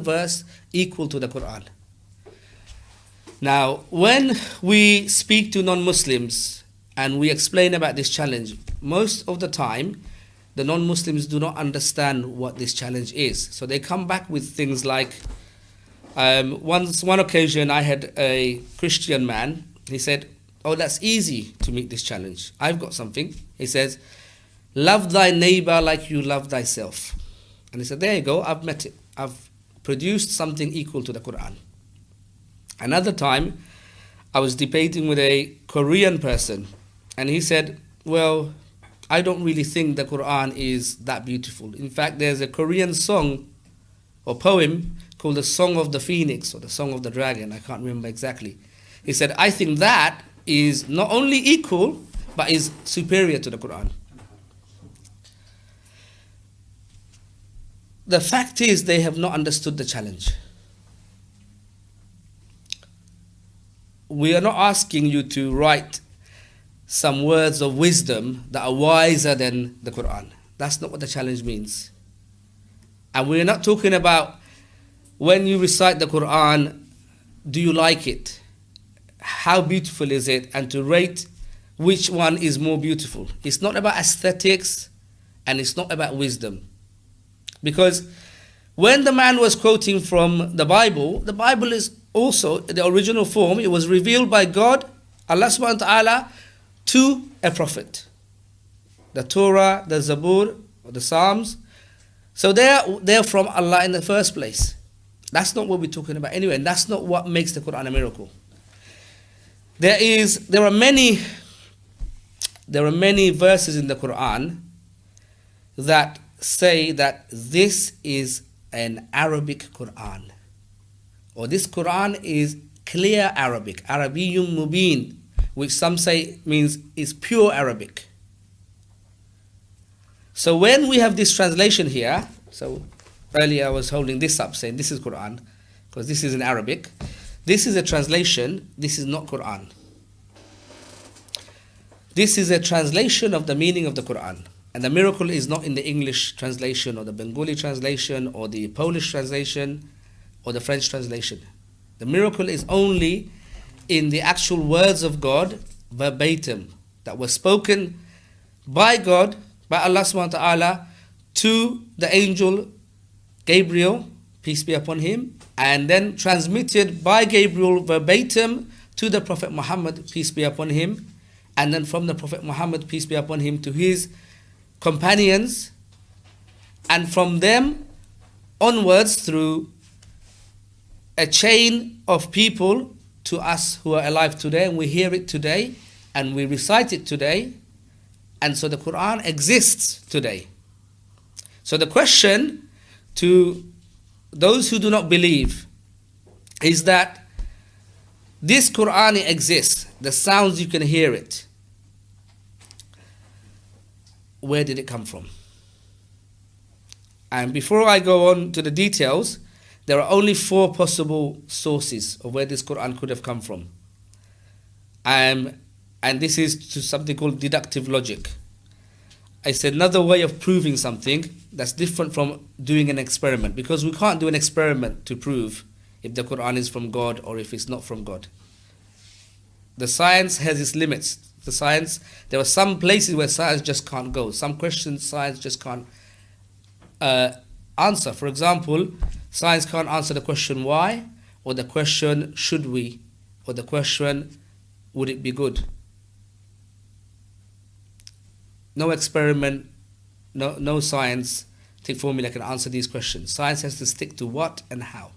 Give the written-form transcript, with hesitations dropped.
verse equal to the Quran. Now, when we speak to non-Muslims and we explain about this challenge, most of the time, the non-Muslims do not understand what this challenge is. So they come back with things like, one occasion I had a Christian man, he said, "Oh, that's easy to meet this challenge. I've got something." He says, "Love thy neighbor like you love thyself." And he said, there you go, I've met it. I've produced something equal to the Quran. Another time, I was debating with a Korean person, and he said, well, I don't really think the Quran is that beautiful. In fact, there's a Korean song or poem called the Song of the Phoenix or the Song of the Dragon. I can't remember exactly. He said, I think that is not only equal, but is superior to the Quran. The fact is, they have not understood the challenge. We are not asking you to write some words of wisdom that are wiser than the Quran. That's not what the challenge means. And we're not talking about when you recite the Quran, do you like it? How beautiful is it? And to rate which one is more beautiful. It's not about aesthetics and it's not about wisdom. Because when the man was quoting from the Bible is also the original form. It was revealed by God, Allah subhanahu wa ta'ala, to a prophet. The Torah, the Zabur, or the Psalms. So they're from Allah in the first place. That's not what we're talking about anyway, and that's not what makes the Quran a miracle. There are many verses in the Quran that say that this is an Arabic Quran, or this Quran is clear Arabic, Arabiyyun Mubin, which some say means is pure Arabic. So when we have this translation here, so earlier I was holding this up saying this is Quran, because this is in Arabic. This is a translation, this is not Quran. This is a translation of the meaning of the Quran. And the miracle is not in the English translation or the Bengali translation or the Polish translation or the French translation. The miracle is only in the actual words of God, verbatim, that were spoken by God, by Allah subhanahu wa ta'ala, to the angel Gabriel, peace be upon him, and then transmitted by Gabriel verbatim to the Prophet Muhammad, peace be upon him, and then from the Prophet Muhammad, peace be upon him, to his companions, and from them onwards through a chain of people to us who are alive today, and we hear it today and we recite it today, and so the Quran exists today. So the question to those who do not believe is that this Quran exists, the sounds you can hear it. Where did it come from? And before I go on to the details, there are only 4 possible sources of where this Quran could have come from. And this is to something called deductive logic. It's another way of proving something that's different from doing an experiment, because we can't do an experiment to prove if the Quran is from God or if it's not from God. The science has its limits. There are some places where science just can't go. Some questions science just can't answer. For example, science can't answer the question why, or the question should we, or the question would it be good. No experiment, no scientific formula can answer these questions. Science has to stick to what and how.